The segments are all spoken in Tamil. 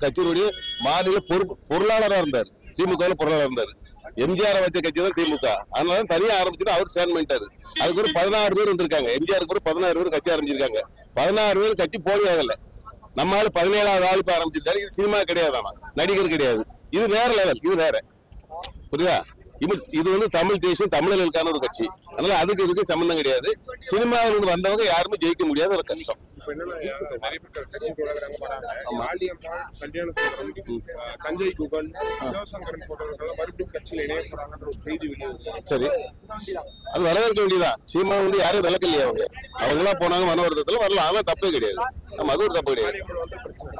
கட்சியினுடைய மாநில பொருளாளராக இருந்தார். திமுக பொருளாளர் இருந்தார். எம்ஜிஆர் வச்ச கட்சி தான் திமுக. அதனால தனியா ஆரம்பிச்சுட்டு அவர் ஸ்டாண்ட் பண்ணிட்டாரு. அதுக்கு ஒரு 16 பேர் வந்திருக்காங்க. எம்ஜிஆருக்கு ஒரு 16 பேர் கட்சி ஆரம்பிச்சிருக்காங்க. 16 பேர் கட்சி போலி ஆகல. நம்மளால 17வது ஆள் இப்ப ஆரம்பிச்சிருக்காரு. இது சினிமா கிடையாது, நடிகர் கிடையாது. இது வேற லெவல், இது வேற. புரியுதா? இது வந்து தமிழ் தேசம், தமிழர்களுக்கான ஒரு கட்சி. அதனால அதுக்கு இதுக்கு சம்பந்தம் கிடையாது. சினிமாவிலிருந்து வந்தவங்க யாருமே ஜெயிக்க முடியாத ஒரு கஷ்டம். சரி, அது வரவேற்க வேண்டியதான். சீமா வந்து யாரும் விளக்கலையே. அவங்க போனாங்க மன வருத்தத்துல வரலாம். ஆனா தப்பே கிடையாது. நம்ம அது ஒரு தப்பு கிடையாது.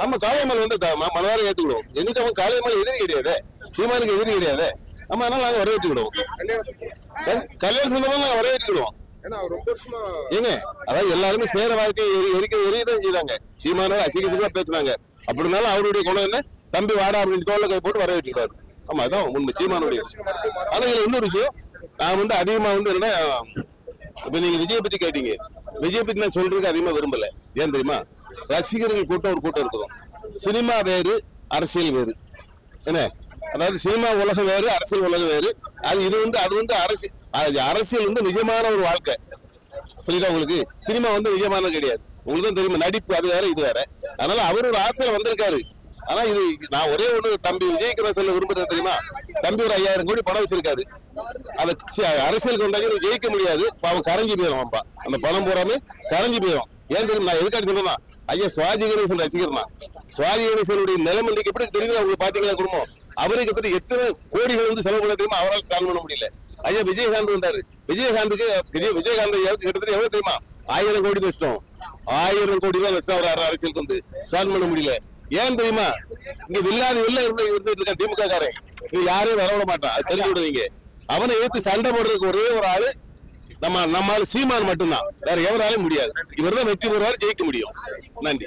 ஆமா, காளியம்மாள் வந்து மனதார ஏத்துக்கிடுவோம். எனக்கு அவன் காளியம்மாள் எதிரி கிடையாது, சீமானுக்கு எதிரி கிடையாது. ஆமா, அதனால நாங்க வரவேற்று விடுவோம். கல்யாண சொந்தமா நாங்க வரவேற்று விடுவோம். ஏங்க, அதாவது எல்லாருமே சேர வாழ்க்கையை எரியதான் செய்தாங்க. சீமானால அசிகசிகமா பேசுனாங்க. அப்படி இருந்தாலும் அவருடைய குணம் என்ன, தம்பி வாடா அப்படின்னு தோல்ல கை போட்டு வரவேற்றாரு. ஆமா, அதான் உண்மை சீமானுடைய. ஆனா இதுல இன்னொரு விஷயம், நான் வந்து அதிகமா வந்து என்னன்னா, இப்ப நீங்க விஜய் பத்தி கேட்டீங்க. விஜய் பத்தி நான் சொல்றதுக்கு அதிகமா விரும்பல. ஏன் தெரியுமா? ரசிகர்கள் கூட்டம் ஒரு கூட்டம் இருக்கும். சினிமா வேறு, அரசியல் வேறு. என்ன, அதாவது சினிமா உலகம் வேறு, அரசியல் உலகம் வேறு. அது வந்து அரசியல் வந்து நிஜமான ஒரு வாழ்க்கை. புரியுதா உங்களுக்கு? சினிமா வந்து நிஜமான கிடையாது. உங்களுக்கு தான் தெரியுமா, நடிப்பு அது வேற, இது வேற. அதனால அவர் ஒரு ஆசையில வந்திருக்காரு. ஆனா இது நான் ஒரே ஒண்ணு தம்பி விஜய்க்கு நான் சொல்ல விரும்புறது தெரியுமா? தம்பி ஒரு 5000 கோடி பணம் வச்சிருக்காரு. அதை அரசியலுக்கு வந்தாலும் ஜெயிக்க முடியாது. அவன் கரைஞ்சி போயிடும். அந்த பணம் போறாமே கரைஞ்சி போயிடும். ஏன் தெரியும்? நான் எதுக்காக சொல்றேன்னா, ஐயா சிவாஜி கணேசன் ரசிகர்னா, சிவாஜி கணேசனுடைய நிலைமை இன்னைக்கு எப்படி தெரியுது? அவங்களுக்கு பாத்தீங்களா குடும்பம்? அவருக்கு பத்தி எத்தனை கோடிகள் வந்து செலவு பண்ண தெரியுமா? அவரால் ஸ்டாண்ட் பண்ண முடியல. ஐயா விஜயகாந்த் வந்தாரு. விஜயகாந்த் கிட்டத்தட்ட எவ்வளவு தெரியுமா? 1000 கோடி நஷ்டம். 1000 கோடி தான் நஷ்டம். அவர் அரசியலுக்கு வந்து ஸ்டாண்ட் பண்ண முடியல. ஏன் தெரியுமா? இங்க வெளில இருந்துட்டு இருக்கான் திமுக காரன். நீ யாரையும் வரவிட மாட்டான், அது தெரிஞ்சு விடுவீங்க. அவனை எடுத்து சண்டை போடுறதுக்கு ஒரே ஒரு ஆளு நம்ம சீமான் மட்டும்தான். வேற எவராலும் முடியாது. இவர் தான் வெற்றி பெறுவார், ஜெயிக்க முடியும். நன்றி.